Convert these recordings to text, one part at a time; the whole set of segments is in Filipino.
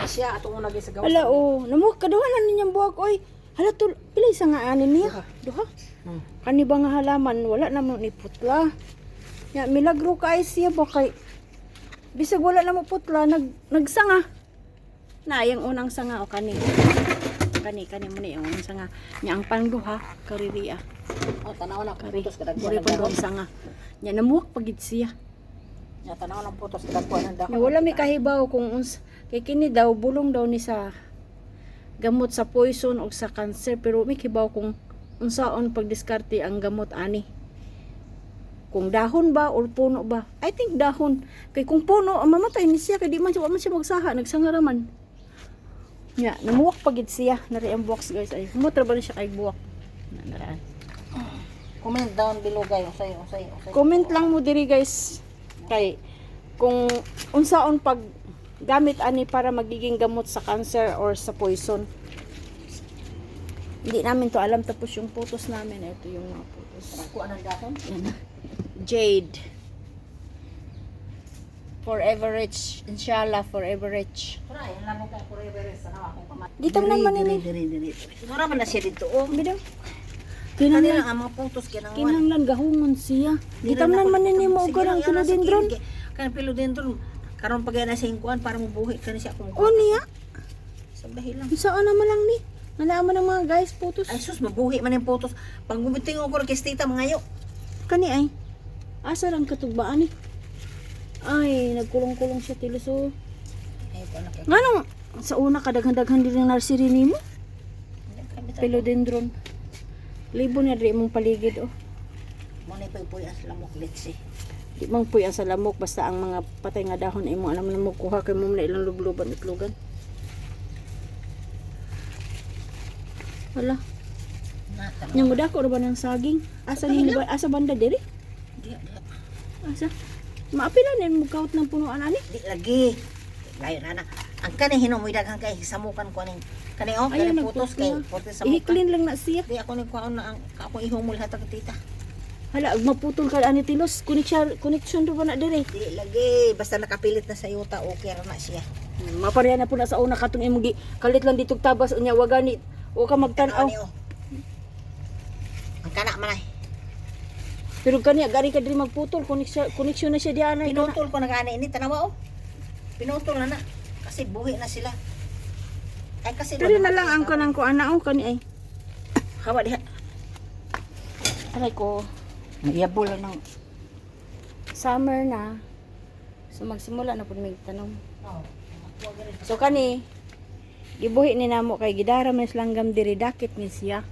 siya atong una gyud sa gawas. Hala namuha kaduhanan ninyang buhak oy. Hala pilay sa nga anin niya. Duha. Kani ba nga halaman wala namang ni putla. Ya milagro kay siya ba kay bisag wala na mo putla nagsanga. Na yang unang sanga o kani. Kani mo ni yung unang sanga. Nya ang pangduha kaririya. Tanaw na Kari. putos kadagkuan Diri ng pa dahon. doon sanga. Nya namuhak pagid siya. Nya tanaw ng putos kadagkuan ng dahon. Nya wala mi kahibaw kung kay kini daw bulong daw ni sa gamot sa poison o sa cancer pero may kibaw kung unsaon pagdiskarte ang gamot ani. Kung dahon ba or puno ba? I think dahon. Kay kung puno, mamatay ni siya kay di man siya magsaha, nagsangaraman. Nya, namuwak pagid siya, nari ang box guys ay. Mutra ba na siya kay buwak? Naraan. Comment down below guys. Usay. Comment lang mo diri guys. Kay kung unsaon pag gamit ani para magiging gamot sa cancer or sa poison. Hindi namin to alam tapos yung photos namin ito yung mga photos. Kadagkuan ng dahon. Yan. Jade. Forever rich. Inshallah, forever rich. Pura yan lang kay forever sa nawa akong pamat. Dito man man ini. Diri. Siguro man na siya dito. Oh, Bidaw. kanila ang mga putos kinang Kinahanglan gahungon siya. Gitamnan man nini mo og kanang philodendron. Kan philodendron karon pag na sa ingkuan para mo buhi kani siya kung O niya. sa dahilan. Saan naman lang ni? Nalaman ng mga guys photos. Ay sus mabuhi man yung putos. Pag gumiting ko kay tita mangayo. Kani ay. Asa lang katugbaan ni? Ay, nagkulong-kulong siya tiluso. Ay ko na kay. Nganong sa una kadaghan-daghan din ang nursery nimo? Philodendron. Libo na rin mong paligid oh. Mo na puy as lamok let's see. Di mang puy ang sa lamok basta ang mga patay nga dahon ay mo alam na mo kuha kay mo na ilang lubluban itlogan. Wala. Nata. Yang muda ko ba ng saging? Asa ni ba asa banda diri? Di. Asa? Maapila na mo kaut ng punuan ani? Di lagi. Layo na. Ang kani hinomoy daghan kay samukan ko ning kani oh kani Ayun, putos kay putos sa muka. Ihiklin lang na siya. Di ako ni kuan na ang ako ihumol hatag tita. Hala, maputol ka ani tilos. Connection ro ba na diri? Di lagi basta nakapilit na sa yuta okay ra na siya. Mapareha na po na sa una katong imong kalit lang ditong tabas unya wagani o ka magtan-aw. Ano, ang kana man ay. Pero kani gari ka diri magputol connection na siya di ana. Pinutol ko na gani ini tanawa oh. Pinutol na. Kasi buhi na sila. Ay kasi Diri na lang ang kanang ko ana o kani ay. hawa diha. Aray ko. Nagyabol lang ng Summer na. So magsimula na pud may tanom. oh. So kani gibuhi ni namo kay gidara man langgam diri dakit ni siya.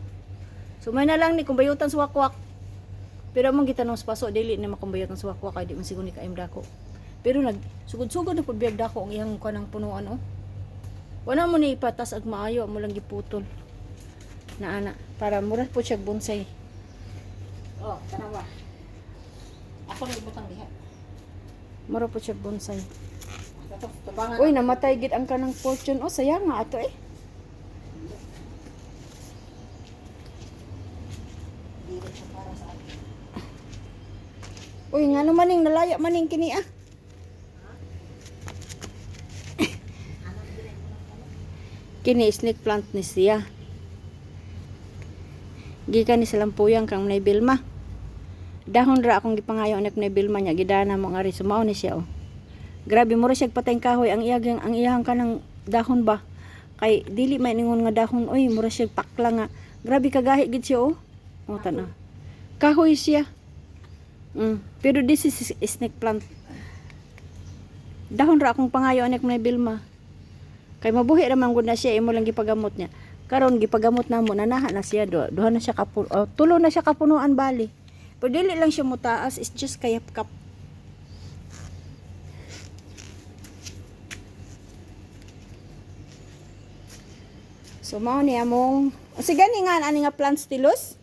So may na lang ni kung bayutan sa wakwak. Pero among gitanong sa paso dili na makumbayutan sa wakwak kay di man siguro ni kaim dako. Pero nag sugod-sugod na pud biyag dako ang iyang kanang punuan oh. Wala mo ni ipatas ag maayo mo lang giputol. Na ana para mura po siya bonsai. Oh, tanawa. Ako ni butang diha. Mura po siya bonsai. Ito tubangan. Uy, namatay gid ang kanang fortune. Oh, sayang nga ato eh. Dili siya para sa akin. Uy, nga naman ning nalaya maning kini ah. Kini snake plant ni siya. Gikan ni sa lampuyang kang Nay Bilma. Dahon ra akong gipangayo anak Nay Bilma nya gidana mo nga ri sumao ni siya oh. Grabe mo ra siya patayng kahoy ang iyang kanang dahon ba. Kay dili may ningon nga dahon oy mura siya pakla nga. Grabe kagahi gid siya oh. Oh tanaw. Kahoy siya. Pero this is snake plant. Dahon ra akong pangayo anak Nay Bilma. Kay mabuhi ra man gud na siya imo lang gipagamot niya. Karon gipagamot namo nanaha na siya duha na siya tulo na siya kapunuan bali. Pero dili lang siya mutaas, it's just kayap-kap. So mao ni among sige ni nga ani nga plants tilos.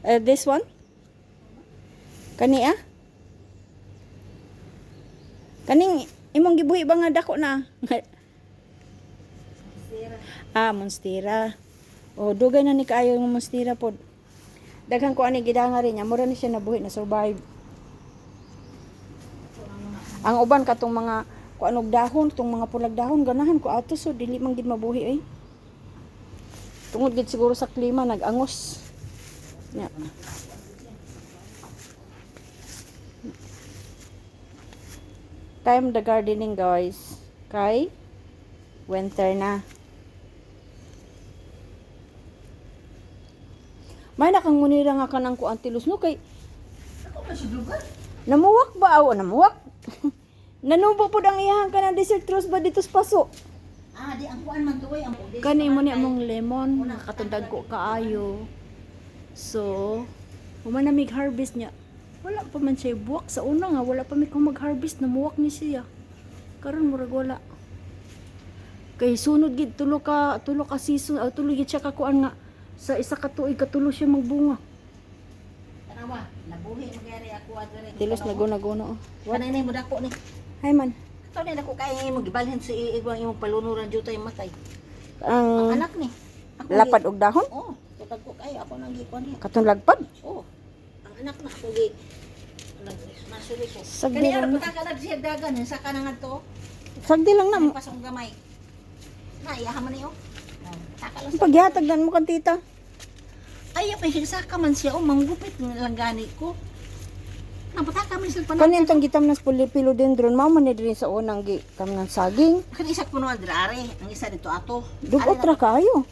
This one. Kani ah. Kaning imong gibuhi ba nga dako na? Monstera. O dugay na ni kaayo ng monstera pod. Daghan ko ani gidanga rin niya, mura ni siya nabuhi na survive. Ang uban katong mga Kung anog dahon, tong mga pulag dahon, ganahan ko ato so dili man gid mabuhi ay. Tungod gid siguro sa klima nag-angos. Nya. Time the gardening guys. Kay winter na. May nakang munira nga kanang kuan tilos no kay Ako masudlugan. namuwak ba aw namuwak? Nanubo po ang iyahang ka ng desert rose ba dito sa paso? Ah, di ang kuan man tuway ang pudis. Kani mo ni among lemon, nakatundag ko kaayo. So, human na mig-harvest niya. Wala pa man siya buwak sa una nga, wala pa mi kung mag-harvest, namuwak ni siya. Karon murag wala. Kay sunod gid tulo ka season, tulo gid siya kakuan nga sa isa ka tuig katulo siya magbunga. Tanawa, nabuhi magyari ako adere. Tilos naguno. Kanay na mo dako ni. Hay man. Ito na ako kaya mo gibalhin sa igwang imong palunuran jud tay matay. Ang Ang anak ni. Ako lapad og dahon, Oh, tutag ko kayo ako nang gikuan niya. katong lagpad. Oh. Ang anak na ako gi nasuri ko. Sagdi Kani lang ara na. putaka na siya dagan sa kanang adto. Sagdi lang na. Pasong gamay. Na iyaha man niyo. Taka lang sa Paghatag dan mo kan tita. ay pa higsaka man siya manggupit lang gani ko. Napataka man sila Kanin tong gitam nas philodendron mao man ni diri sa unang gi kam ng saging. Kan isa ko naman drare, ang isa dito ato. Dugot ra kayo.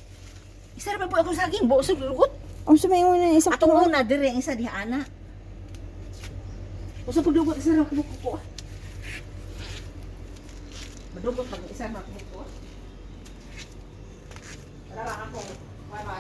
Isa ra pa po ako saging, busog lugot. Ang sumay mo na isa Atong una dire ang isa di ana. Usa pag lugot isa ra ko ko. Madugot pag isa ra ko ko. Para ako. Bye bye.